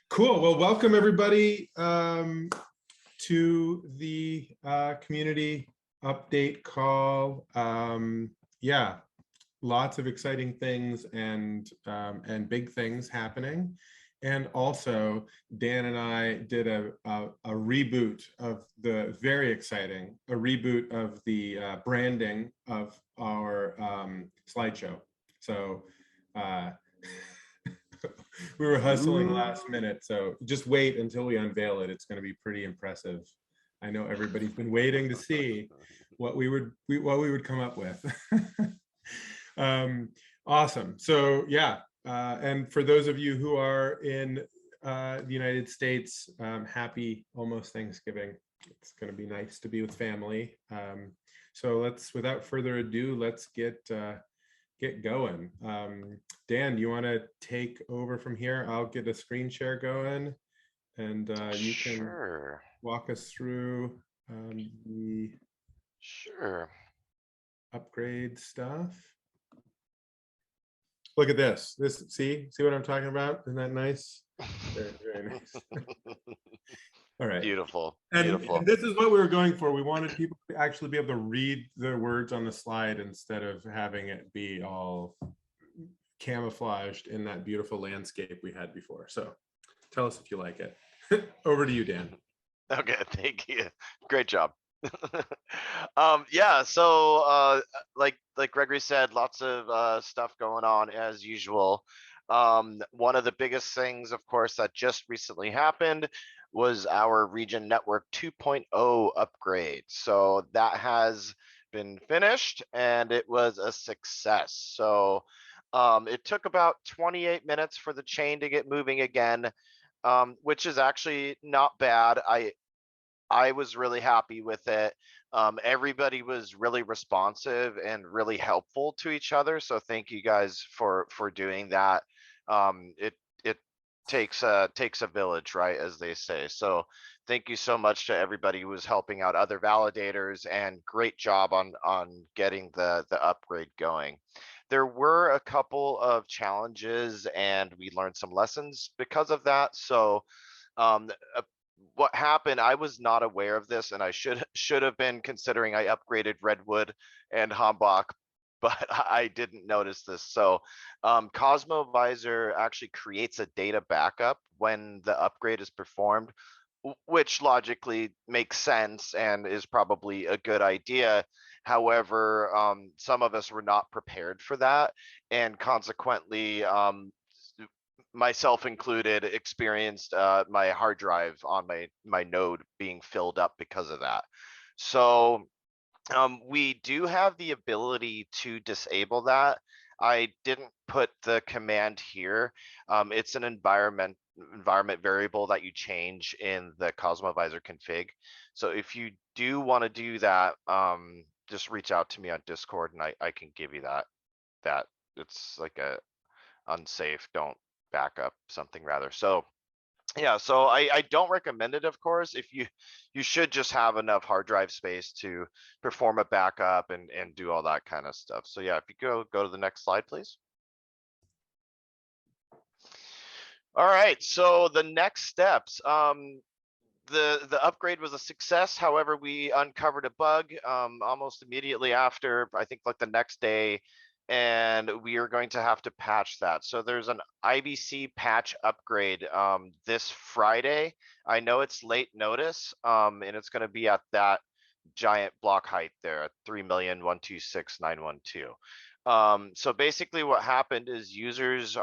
Cool. Well, welcome everybody to the community update call. Yeah, lots of exciting things and big things happening. And also, Dan and I did a reboot of the very exciting, a reboot of the branding of our slideshow. So we were hustling last minute, so just wait until we unveil it. It's going to be pretty impressive. I know everybody's been waiting to see what we would come up with. Awesome. So yeah, and for those of you who are in the United States, happy almost Thanksgiving. It's going to be nice to be with family. So let's, without further ado, let's get going. Dan, do you want to take over from here? I'll get a screen share going, and you can walk us through the upgrade stuff. Look at this. See what I'm talking about? Isn't that nice? Very, very nice. All right. Beautiful. And this is what we were going for. We wanted people to actually be able to read the words on the slide instead of having it be all camouflaged in that beautiful landscape we had before. So tell us if you like it. Over to you, Dan. Okay, thank you. Great job. Yeah, so like Gregory said, lots of stuff going on as usual. One of the biggest things, of course, that just recently happened was our Regen Network 2.0 upgrade. So that has been finished and it was a success. So it took about 28 minutes for the chain to get moving again, which is actually not bad. I was really happy with it. Everybody was really responsive and really helpful to each other. So thank you guys for doing that. It takes a village, right, as they say. So thank you so much to everybody who was helping out other validators, and great job on getting the upgrade going. There were a couple of challenges and we learned some lessons because of that. So what happened, I was not aware of this, and I should have been, considering I upgraded Redwood and Hambach, but I didn't notice this. So Cosmovisor actually creates a data backup when the upgrade is performed, which logically makes sense and is probably a good idea. However, some of us were not prepared for that, and consequently, myself included, experienced my hard drive on my node being filled up because of that. So we do have the ability to disable that. I didn't put the command here. It's an environment variable that you change in the Cosmovisor config. So if you do want to do that, just reach out to me on Discord and I can give you that. It's like a unsafe, don't backup something rather. So yeah, so I don't recommend it, of course. If you should just have enough hard drive space to perform a backup and do all that kind of stuff. So yeah, if you go to the next slide, please. All right, so the next steps. The upgrade was a success. However, we uncovered a bug almost immediately after, I think like the next day, and we are going to have to patch that. So there's an Ivc Patch Upgrade this Friday. I know it's late notice, and it's going to be at that giant block height there at 3,126,912. So basically what happened is users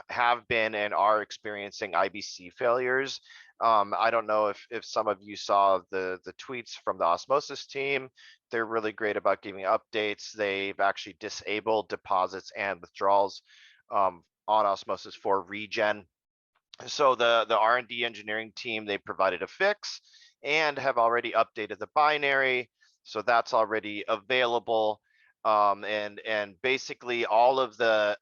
have been and are experiencing IBC failures. I don't know if some of you saw the tweets from the Osmosis team. They're really great about giving updates. They've actually disabled deposits and withdrawals on Osmosis for Regen. So the R&D engineering team, they provided a fix and have already updated the binary. So that's already available. And basically all of the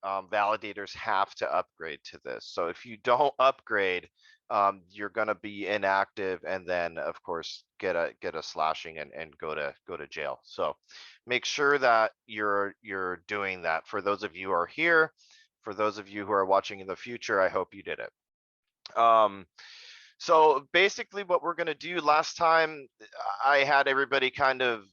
validators have to upgrade to this. So if you don't upgrade, you're going to be inactive, and then of course get a slashing and go to jail. So make sure that you're doing that. For those of you who are here, For those of you who are watching in the future, I hope you did it. So basically what we're gonna do, last time I had everybody kind of,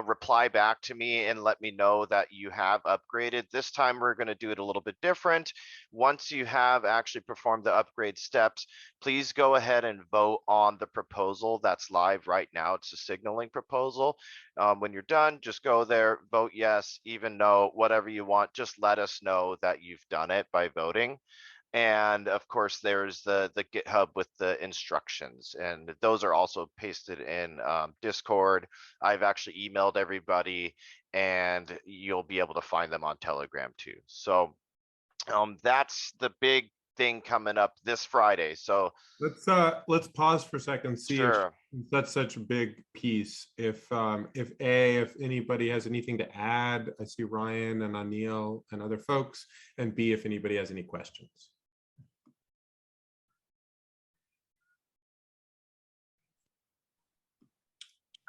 reply back to me and let me know that you have upgraded. This time we're gonna do it a little bit different. Once you have actually performed the upgrade steps, please go ahead and vote on the proposal that's live right now. It's a signaling proposal. When you're done, just go there, vote yes, even no, whatever you want. Just let us know that you've done it by voting. And of course, there's the GitHub with the instructions, and those are also pasted in Discord. I've actually emailed everybody, and you'll be able to find them on Telegram too. So that's the big thing coming up this Friday. So let's pause for a second, see if sure. that's such a big piece. If anybody has anything to add, I see Ryan and Anil and other folks, and B, if anybody has any questions.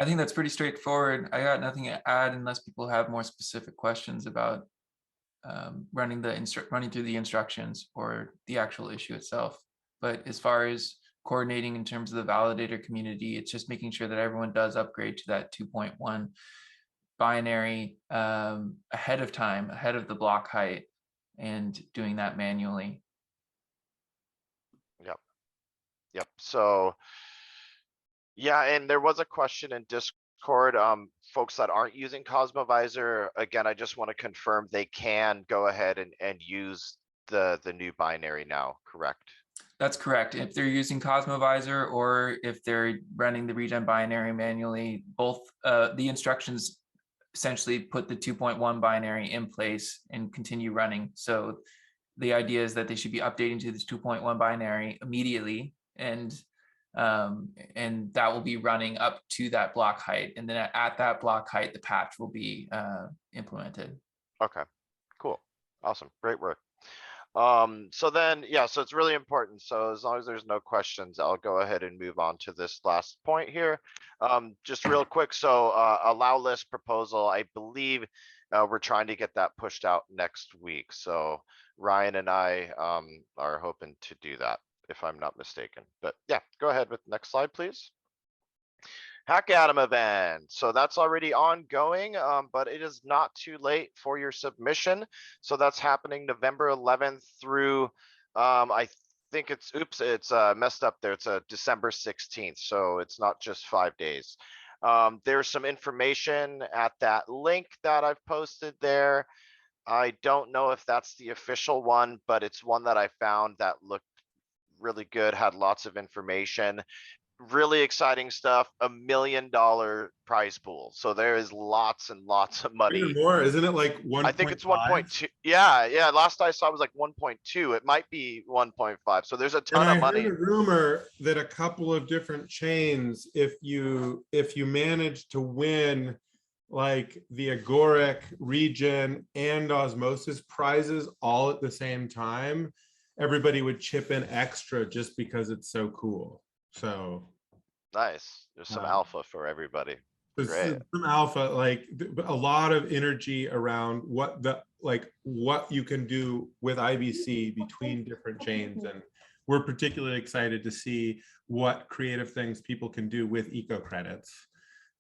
I think that's pretty straightforward. I got nothing to add unless people have more specific questions about running through the instructions or the actual issue itself. But as far as coordinating in terms of the validator community, it's just making sure that everyone does upgrade to that 2.1 binary ahead of time, ahead of the block height, and doing that manually. Yep. So yeah, and there was a question in Discord, folks that aren't using Cosmovisor, again, I just want to confirm they can go ahead and use the new binary now, correct? That's correct. If they're using Cosmovisor or if they're running the regen binary manually, both the instructions essentially put the 2.1 binary in place and continue running. So the idea is that they should be updating to this 2.1 binary immediately, and that will be running up to that block height. And then at that block height, the patch will be implemented. Okay, cool. Awesome. Great work. So then, yeah, so it's really important. So as long as there's no questions, I'll go ahead and move on to this last point here. Just real quick. So allow list proposal, I believe we're trying to get that pushed out next week. So Ryan and I are hoping to do that, if I'm not mistaken. But yeah, go ahead with next slide, please. Hack Atom event. So that's already ongoing, but it is not too late for your submission. So that's happening November 11th through, I think it's messed up there. It's December 16th. So it's not just 5 days. There's some information at that link that I've posted there. I don't know if that's the official one, but it's one that I found that looked really good, had lots of information. Really exciting stuff, $1 million prize pool. So there is lots and lots of money. Even more, isn't it like 1.5? I think it's 1.2. Yeah. Last I saw it was like 1.2. It might be 1.5. So there's a ton of money. I heard a rumor that a couple of different chains, if you manage to win like the Agoric, Regen, and Osmosis prizes all at the same time, everybody would chip in extra just because it's so cool. So nice. There's some alpha for everybody. Great. Some alpha, like a lot of energy around what you can do with IBC between different chains, and we're particularly excited to see what creative things people can do with eco credits.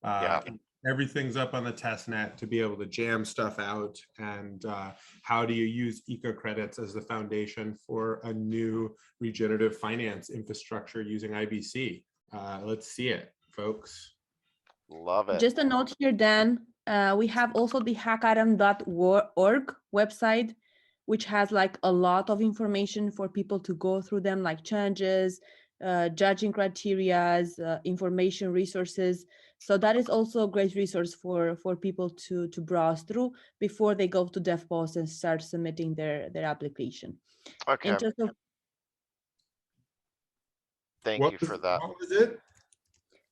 Yeah. Everything's up on the test net to be able to jam stuff out, and how do you use eco credits as the foundation for a new regenerative finance infrastructure using IBC? Let's see it, folks. Love it. Just a note here, Dan, we have also the hackatom.org website, which has like a lot of information for people to go through them, like challenges, judging criterias, information resources. So that is also a great resource for people to browse through before they go to DevPost and start submitting their application. Okay. Thank you for that. What was it?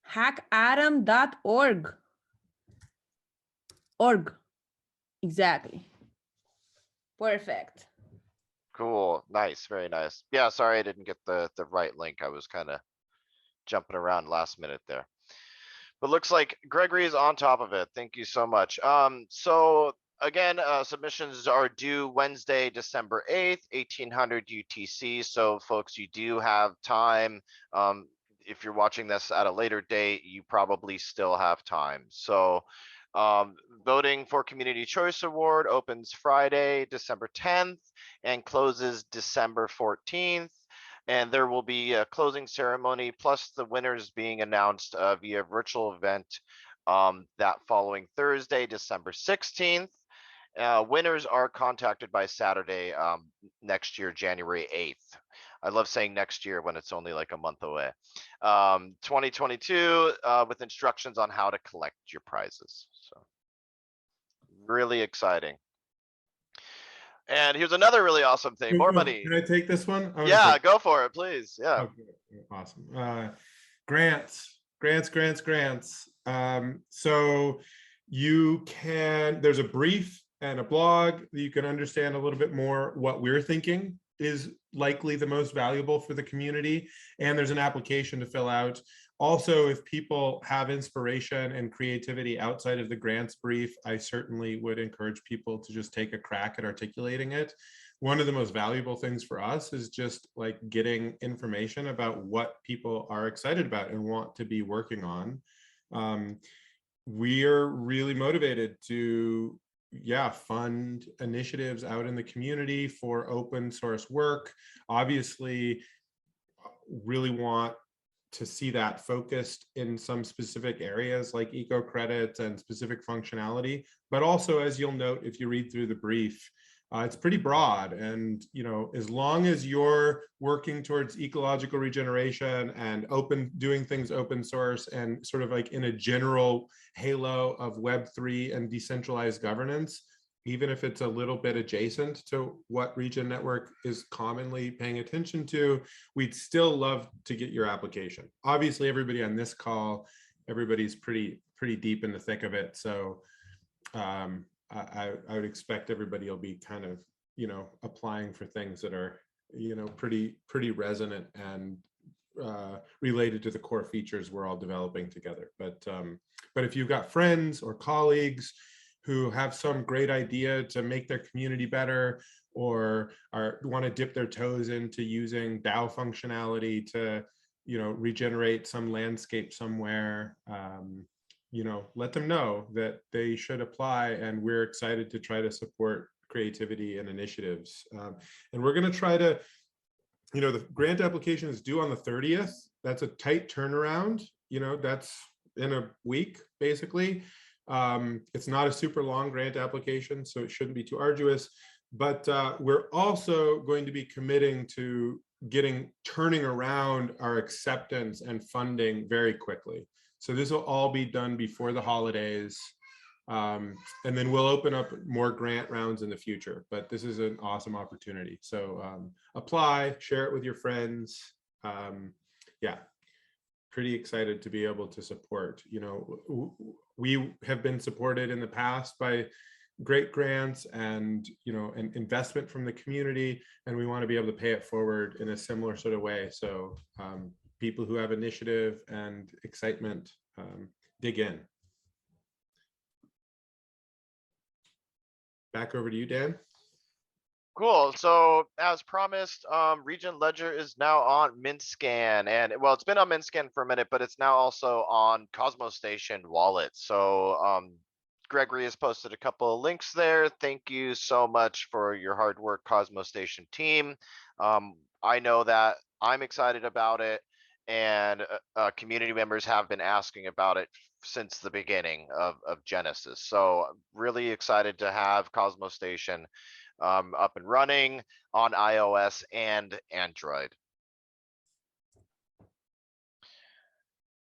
Hackatom.org. Exactly. Perfect. Cool. Nice. Very nice. Yeah, sorry I didn't get the right link. I was kind of jumping around last minute there. But looks like Gregory is on top of it. Thank you so much. So again, submissions are due Wednesday, December 8th, 1800 UTC. So folks, you do have time. If you're watching this at a later date, you probably still have time. So voting for Community Choice Award opens Friday, December 10th and closes December 14th. And there will be a closing ceremony plus the winners being announced via virtual event that following Thursday, December 16th. Winners are contacted by Saturday next year, January 8th. I love saying next year when it's only like a month away. 2022 with instructions on how to collect your prizes. So really exciting. And here's another really awesome thing, more money. Can I take this one? Yeah, go for it, please. Yeah. Okay. Awesome. Grants. So there's a brief and a blog that you can understand a little bit more what we're thinking is likely the most valuable for the community. And there's an application to fill out. Also, if people have inspiration and creativity outside of the grants brief, I certainly would encourage people to just take a crack at articulating it. One of the most valuable things for us is just like getting information about what people are excited about and want to be working on. We're really motivated to fund initiatives out in the community for open source work. Obviously, really want to see that focused in some specific areas like eco credits and specific functionality. But also, as you'll note, if you read through the brief, it's pretty broad. And, as long as you're working towards ecological regeneration and doing things open source and sort of like in a general halo of Web3 and decentralized governance, even if it's a little bit adjacent to what Regen Network is commonly paying attention to, we'd still love to get your application. Obviously, everybody on this call, everybody's pretty deep in the thick of it. So I would expect everybody will be kind of, applying for things that are, pretty resonant and related to the core features we're all developing together. But if you've got friends or colleagues who have some great idea to make their community better, or want to dip their toes into using DAO functionality to, regenerate some landscape somewhere, let them know that they should apply, and we're excited to try to support creativity and initiatives. And we're going to try to, the grant application is due on the 30th. That's a tight turnaround. That's in a week, basically. It's not a super long grant application, so it shouldn't be too arduous. But we're also going to be committing to turning around our acceptance and funding very quickly. So this will all be done before the holidays. And then we'll open up more grant rounds in the future. But this is an awesome opportunity. So apply, share it with your friends. Pretty excited to be able to support. We have been supported in the past by great grants and an investment from the community, and we want to be able to pay it forward in a similar sort of way. So people who have initiative and excitement, dig in. Back over to you, Dan. Cool. So as promised, Regent Ledger is now on MintScan, and well, it's been on MintScan for a minute, but it's now also on Cosmos Station wallet. So Gregory has posted a couple of links there. Thank you so much for your hard work, Cosmos Station team. I know that I'm excited about it, and community members have been asking about it since the beginning of Genesis. So really excited to have Cosmos Station up and running on iOS and Android.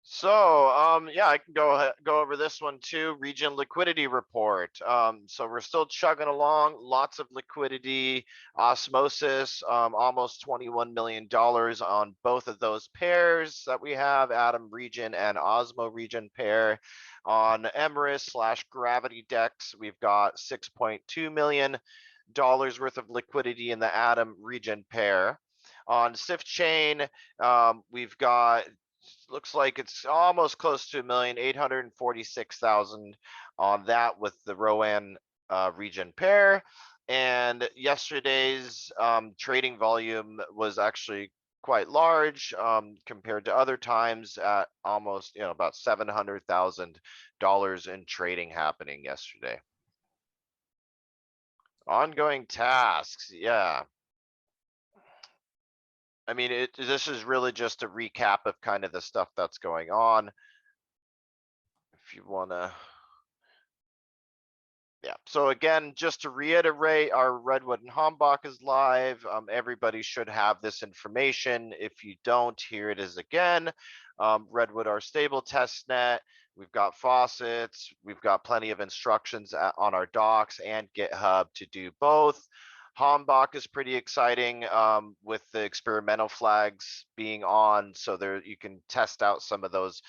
So I can go over this one too. Regen liquidity report. So we're still chugging along. Lots of liquidity. Osmosis, almost $21 million on both of those pairs that we have, Atom Regen and Osmo Regen pair. On Emrys/Gravity Dex, we've got $6.2 million worth of liquidity in the Atom Regen pair. On Sift Chain, we've got, looks like it's almost close to $1,846,000 on that, with the Rowan Regen pair. And yesterday's trading volume was actually quite large compared to other times at almost, about $700,000 in trading happening yesterday. Ongoing tasks, yeah. I mean, this is really just a recap of kind of the stuff that's going on. If you wanna. Yeah, so again, just to reiterate, our Redwood and Hambach is live. Everybody should have this information. If you don't, here it is again. Redwood, our stable test net. We've got faucets. We've got plenty of instructions on our docs and GitHub to do both. Hambach is pretty exciting with the experimental flags being on, so there you can test out some of those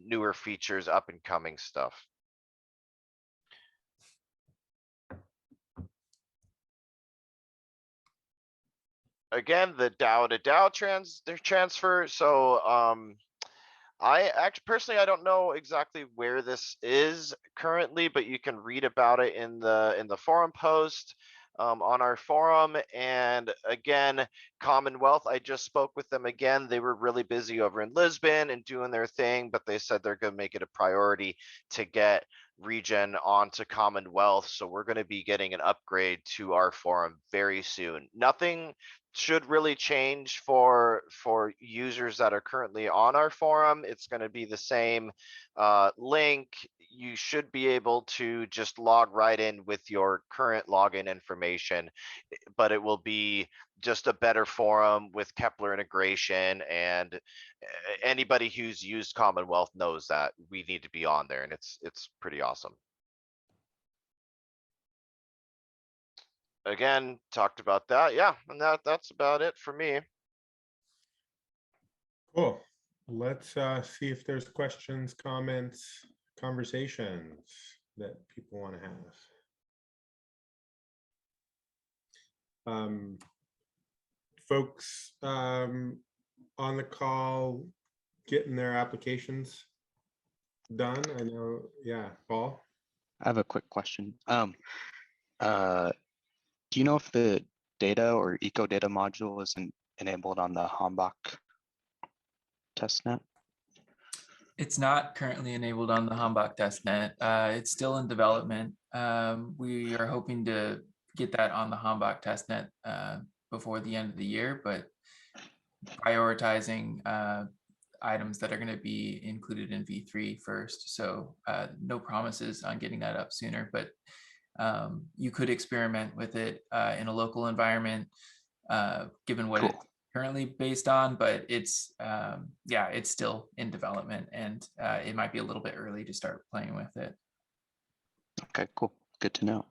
newer features, up and coming stuff. Again, the DAO to DAO transfer. So I actually personally, I don't know exactly where this is currently, but you can read about it in the forum post on our forum. And again, Commonwealth, I just spoke with them again. They were really busy over in Lisbon and doing their thing, but they said they're going to make it a priority to get Regen onto Commonwealth. So we're going to be getting an upgrade to our forum very soon. Nothing should really change for users that are currently on our forum. It's going to be the same link. You should be able to just log right in with your current login information, but it will be just a better forum with Kepler integration, and anybody who's used Commonwealth knows that we need to be on there, and it's pretty awesome. Again, talked about that. Yeah, and that's about it for me. Cool. Let's see if there's questions, comments, conversations that people want to have. Folks on the call getting their applications done. I know, yeah, Paul. I have a quick question. Do you know if the data or eco data module isn't enabled on the Hambach testnet? It's not currently enabled on the Hambach testnet. It's still in development. We are hoping to get that on the Hambach testnet before the end of the year, but prioritizing items that are going to be included in V3 first. So no promises on getting that up sooner, but you could experiment with it in a local environment, given what it's currently based on, but it's yeah, it's still in development, and it might be a little bit early to start playing with it. Okay, cool. Good to know.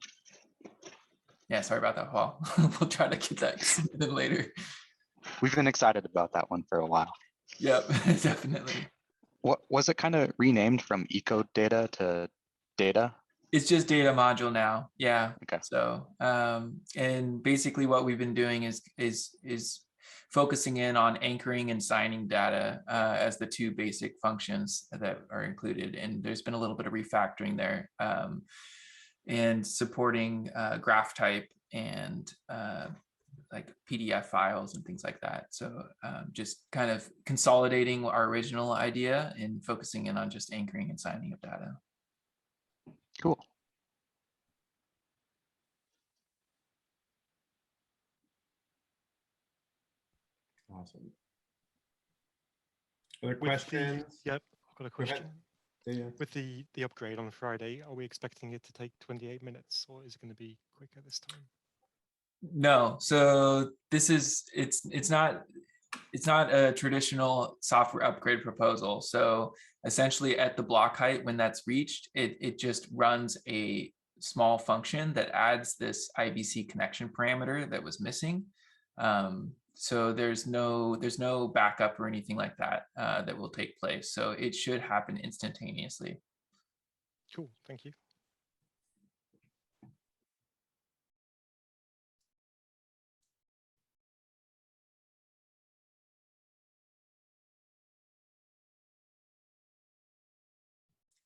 Yeah, sorry about that, Paul. We'll try to get that submitted later. We've been excited about that one for a while. Yep, definitely. What was it kind of renamed from eco data to data? It's just data module now. Yeah. Okay. So and basically what we've been doing is focusing in on anchoring and signing data as the two basic functions that are included. And there's been a little bit of refactoring there and supporting graph type and like PDF files and things like that. So just kind of consolidating our original idea and focusing in on just anchoring and signing of data. Cool. Awesome. Other questions? Yep, I've got a question. Yeah. With the upgrade on Friday, are we expecting it to take 28 minutes, or is it going to be quicker this time? No, so this is it's not a traditional software upgrade proposal. So essentially at the block height, when that's reached, it just runs a small function that adds this IVC connection parameter that was missing. So there's no backup or anything like that that will take place. So it should happen instantaneously. Cool, thank you.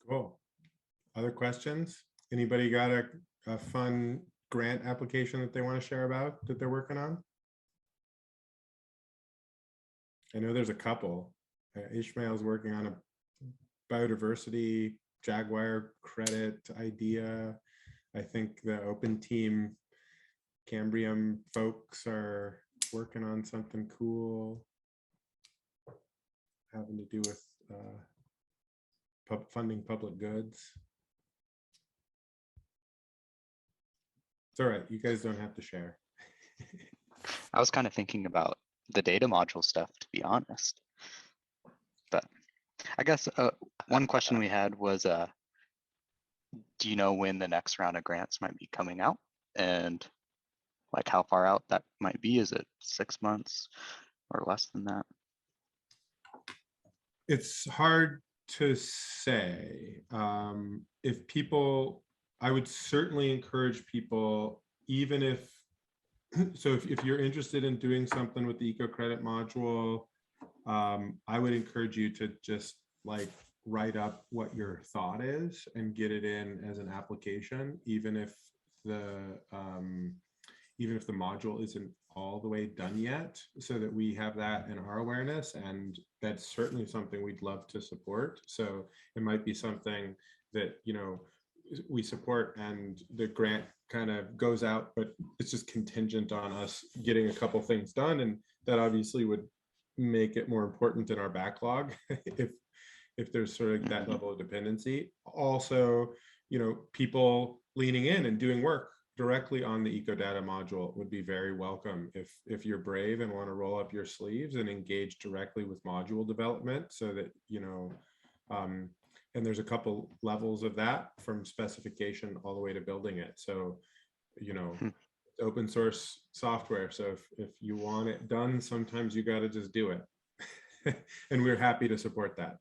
Cool. Other questions? Anybody got a a fun grant application that they want to share about that they're working on? I know there's a couple. Ishmael's working on a biodiversity Jaguar credit idea. I think the open team Cambrium folks are working on something cool having to do with funding public goods. It's all right. You guys don't have to share. I was kind of thinking about the data module stuff, to be honest. But I guess one question we had was, do you know when the next round of grants might be coming out? And like how far out that might be? Is it 6 months or less than that? It's hard to say. If people, I would certainly encourage people, even if, so if you're interested in doing something with the eco credit module, I would encourage you to just like write up what your thought is and get it in as an application, even if the module isn't all the way done yet, so that we have that in our awareness. And that's certainly something we'd love to support. So it might be something that, you know, we support and the grant kind of goes out, but it's just contingent on us getting a couple things done. And that obviously would make it more important in our backlog if there's sort of that level of dependency. Also, you know, people leaning in and doing work directly on the eco data module would be very welcome. If you're brave and want to roll up your sleeves and engage directly with module development, so that, you know, and there's a couple levels of that, from specification all the way to building it. So, you know, open source software. So if you want it done, sometimes you got to just do it. And we're happy to support that.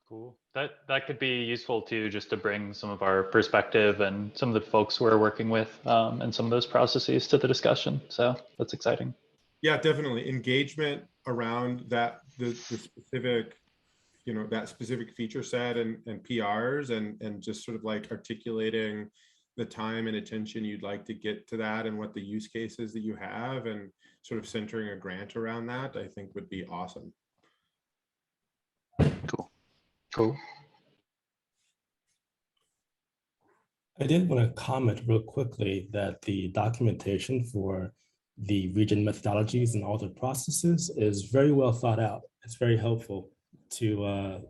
Cool. That could be useful too, just to bring some of our perspective and some of the folks we're working with and some of those processes to the discussion. So that's exciting. Yeah, definitely. Engagement around that, the specific, you know, that specific feature set and PRs and just sort of like articulating the time and attention you'd like to get to that and what the use cases that you have, and sort of centering a grant around that, I think would be awesome. Cool. I did want to comment real quickly that the documentation for the region methodologies and all the processes is very well thought out. It's very helpful to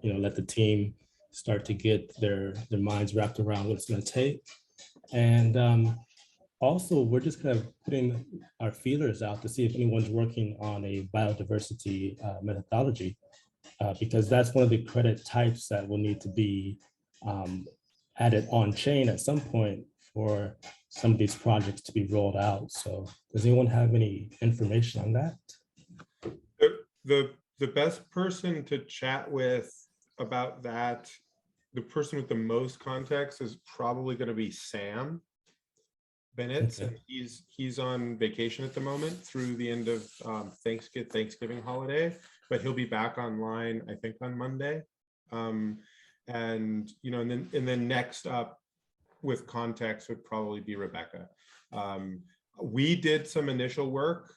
you know, let the team start to get their minds wrapped around what it's going to take. And also, we're just kind of putting our feelers out to see if anyone's working on a biodiversity methodology, because that's one of the credit types that will need to be added on chain at some point for some of these projects to be rolled out. So does anyone have any information on that? The best person to chat with about that, the person with the most context, is probably going to be Sam Bennett. Okay. And he's on vacation at the moment through the end of Thanksgiving holiday, but he'll be back online, I think, on Monday. And you know, and then next up with context would probably be Rebecca. We did some initial work.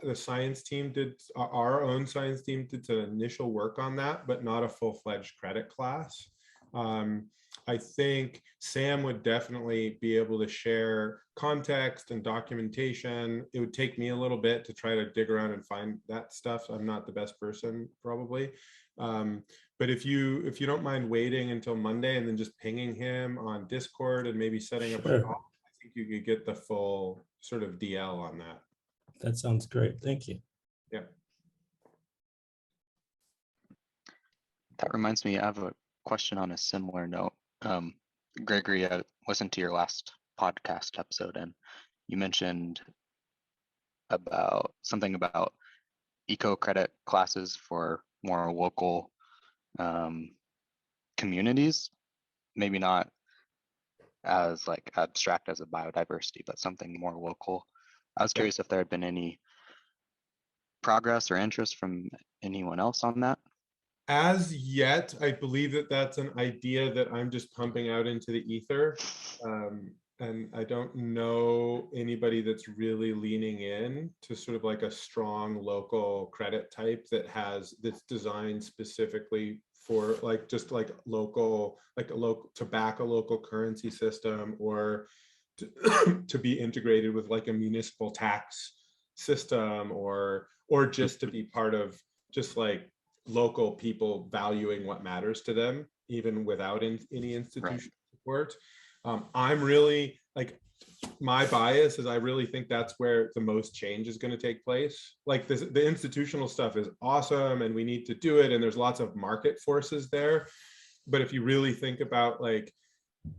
The science team did, our own science team did some initial work on that, but not a full-fledged credit class. I think Sam would definitely be able to share context and documentation. It would take me a little bit to try to dig around and find that stuff. So I'm not the best person, probably. But if you don't mind waiting until Monday and then just pinging him on Discord and maybe setting up a call, I think you could get the full sort of DL on that. That sounds great. Thank you. Yeah. That reminds me, I have a question on a similar note. Gregory, I listened to your last podcast episode and you mentioned about something about eco credit classes for more local communities, maybe not as like abstract as a biodiversity, but something more local. I was curious if there had been any progress or interest from anyone else on that. As yet, I believe that that's an idea that I'm just pumping out into the ether. And I don't know anybody that's really leaning in to sort of like a strong local credit type that's designed specifically for like just like local, like a local to back a local currency system, or to be integrated with like a municipal tax system, or just to be part of just like local people valuing what matters to them, even without any institutional support. I'm really like, my bias is I really think that's where the most change is going to take place. Like this, the institutional stuff is awesome and we need to do it, and there's lots of market forces there. But if you really think about like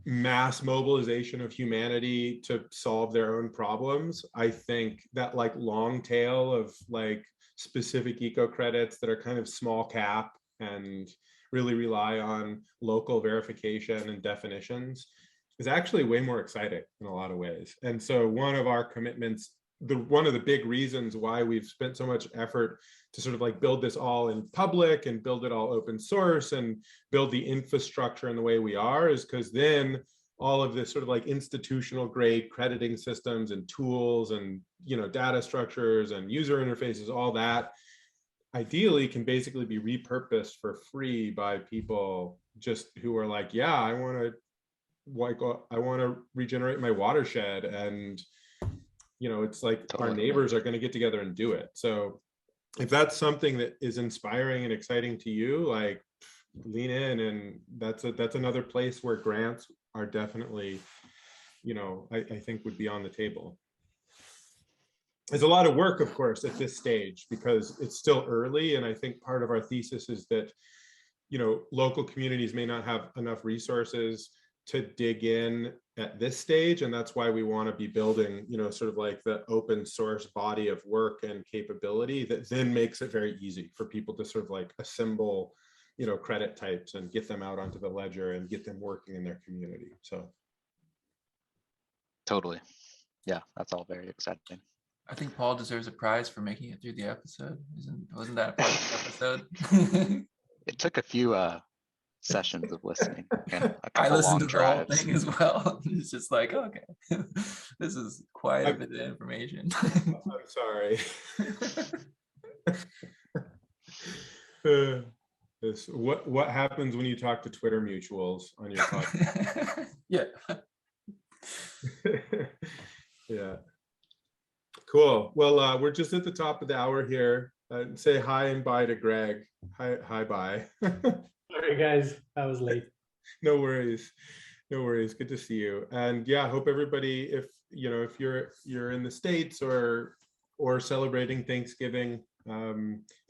mass mobilization of humanity to solve their own problems, I think that like long tail of like specific eco credits that are kind of small cap and really rely on local verification and definitions is actually way more exciting in a lot of ways. And so one of our commitments, one of the big reasons why we've spent so much effort to sort of like build this all in public and build it all open source and build the infrastructure in the way we are, is because then all of this sort of like institutional grade crediting systems and tools and, you know, data structures and user interfaces, all that ideally can basically be repurposed for free by people just who are like, yeah, I want to regenerate my watershed. And, you know, it's like our neighbors are going to get together and do it. So if that's something that is inspiring and exciting to you, like lean in. And that's another place where grants are definitely, you know, I think would be on the table. There's a lot of work, of course, at this stage because it's still early. And I think part of our thesis is that, you know, local communities may not have enough resources to dig in at this stage. And that's why we want to be building, you know, sort of like the open source body of work and capability that then makes it very easy for people to sort of like assemble, you know, credit types and get them out onto the ledger and get them working in their community. So. Totally. Yeah, that's all very exciting. I think Paul deserves a prize for making it through the episode. Wasn't that a part of the episode? It took a few sessions of listening and a couple I listened long to the whole drives. thing as well. It's just like, okay, this is quite a bit of information. I'm sorry. What happens when you talk to Twitter mutuals on your podcast? Yeah. Yeah. Cool. Well, we're just at the top of the hour here. Say hi and bye to Greg. Hi, bye. Sorry, guys, I was late. No worries. No worries. Good to see you. And yeah, I hope everybody, if you know, if you're in the States or celebrating Thanksgiving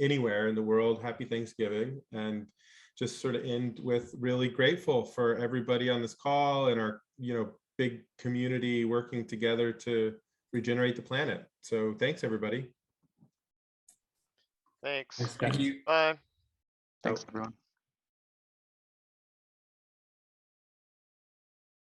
anywhere in the world, happy Thanksgiving. And just sort of end with really grateful for everybody on this call and our, you know, big community working together to regenerate the planet. So thanks, everybody. Thanks. Thanks, Thank guys. you. Bye. Thanks, everyone.